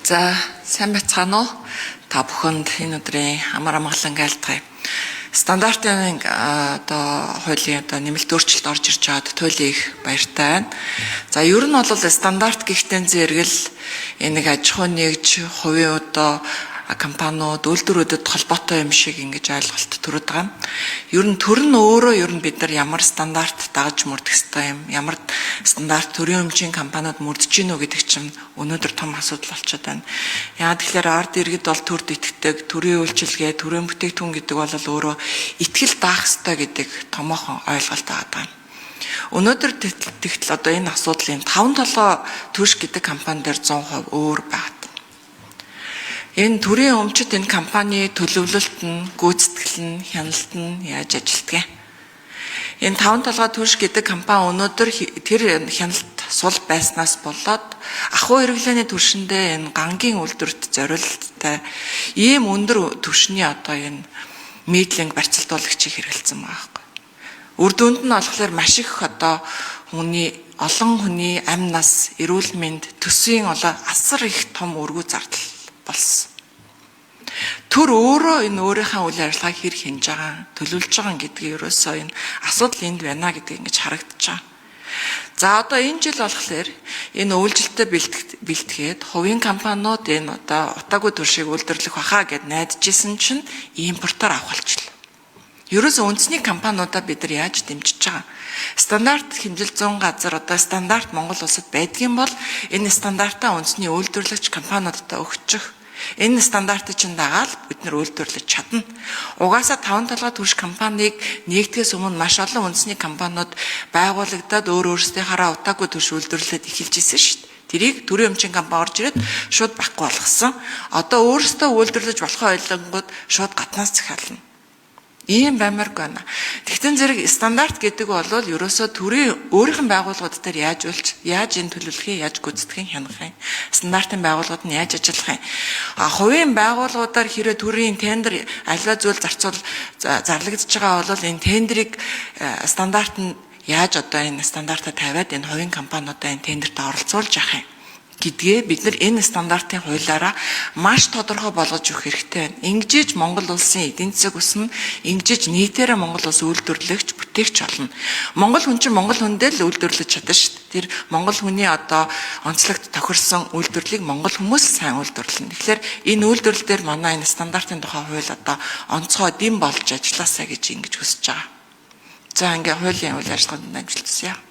За, сайн байцгаана уу? Та бүхэнд энэ өдрийн амар амгалан айлтгая. Стандартын хуулийн нэмэлт өөрчлөлт орж ирж байгаад туйлын их баяртай байна. За, ер нь бол стандарт гихтэн зэрэгэл энэ аж ахуй нэгж хувийн компаниуд үйлдвэрүүдэд холбоотой юм шиг ингэж ойлголт төрөд байгаа. Ер нь төр нь өөрөө бид нар ямар стандарт дагаж мөрдөх ёстой юм, ямар стандарт төрийн өмчийн компаниуд мөрдөж гинөө гэдэг чинь өнөөдөр том асуудал болчиход байна. Яагаад тэгэхээр ард иргэд бол төрд итгэдэг, төрийн үйлчилгээ, төрийн бүтээгдэхүүн гэдэг бол өөрөө итгэл даах ёстой гэдэг томоохон ойлголт байгаа. Өнөөдөр тэгтэл энэ асуудлын 5 толгой түш гэдэг компани дээр 100% өөр байна. Энэ төрийн өмчит энэ компани төлөвлөлт нь, гүйцэтгэл нь, хяналт нь яаж ажилтдаг? Энэ 5 толгой түш гэдэг компани өнөөдөр тэр хяналт сул байснаас болоод ахуй хэрэглээний түвшиндээ энэ гангийн үйлдвэрт зориулттай ийм өндөр түвшний энэ мидлинг барьцалтуулагчийг хэрэгэлсэн байгаа байхгүй. Үр дүнд нь болохоор маш их олон хүний амь нас, эрүүл мэнд, төсвийн асар их том өргөө зардал болсон. Төр өөрөө энэ өөрийнхөө үйл ажиллагааг хэр хинж байгаа, төлөвлөж байгаа гэдгийг ерөөсөө энэ асуудал энд байна гэдгийг ингэж харагдаж байгаа. За энэ жил болохоор энэ үйлчлэлтэд бэлтгээд хувийн компаниуд энэ утаагүй туршийг үйлдвэрлэх бахаа гэд найдажсэн чинь импортоор авах болчихлоо. Ерөөсөө үндэсний компаниудаа бид нар яаж дэмжиж байгаа? Стандарт хэмжил 100 газар стандарт Монгол улсад байдгийн бол энэ стандартаа үндэсний үйлдвэрлэгч компаниудад өгчих. Энэ стандартыг чинь дагаад бид нар үйлдвэрлэж чадна. Угаасаа 5 толгой түвш компанийг нэгдгээс өмнө маш олон үндэсний компаниуд байгуулагдаад өөрсдийнхаараа утаагүй түвш үйлдвэрлээд эхэлж ирсэн шүү дээ. Тэрийг төрийн өмчийн компани орж ирээд шууд байхгүй болгосон. Одоо өөрсдөө үйлдвэрлэж болохоо ойлгонгууд шууд гатнаас захиална. Ийм баймаргүй байна. Тэгтэн зэрэг стандарт гэдэг бол ерөөсөө төрийн өөрийнх нь байгууллагууд дээр яаж энэ төлөвлөхийг яаж гүйцэтгэх хянах юм. Стандартын байгууллагууд нь яаж ажиллах юм. Хувийн байгууллагуудаар хэрэг төрийн тендер аливаа зүйл зарлагдж байгаа бол энэ тендерийг стандарт нь яаж энэ стандартаа тавиад энэ хувийн компаниудаа энэ тендерт оролцуулж явах юм гэдгээ бид нар энэ стандартын хуулиараа маш тодорхой болгож өгөх хэрэгтэй байна. Ингэжиж Монгол улсын эдийн засаг өснө, ингэжиж нийтээрээ Монгол улс үйлдвэрлэгч, бүтээгч болно. Монгол хүн чинь Монгол хүндээ л үйлдвэрлэж чадна шүү дээ. Тэр Монгол хүний онцлогт тохирсон үйлдвэрлэлийг Монгол хүмүүс сайн үйлдвэрлэнэ. Тэгэхээр энэ үйлдвэрлэл дээр манай энэ стандартын тухай хууль онцгой дэм болж ажилласаа гэж ингэж хүсэж байгаа. За ингээ хуулийн үйл ажиллагаанд амжилт хүсье.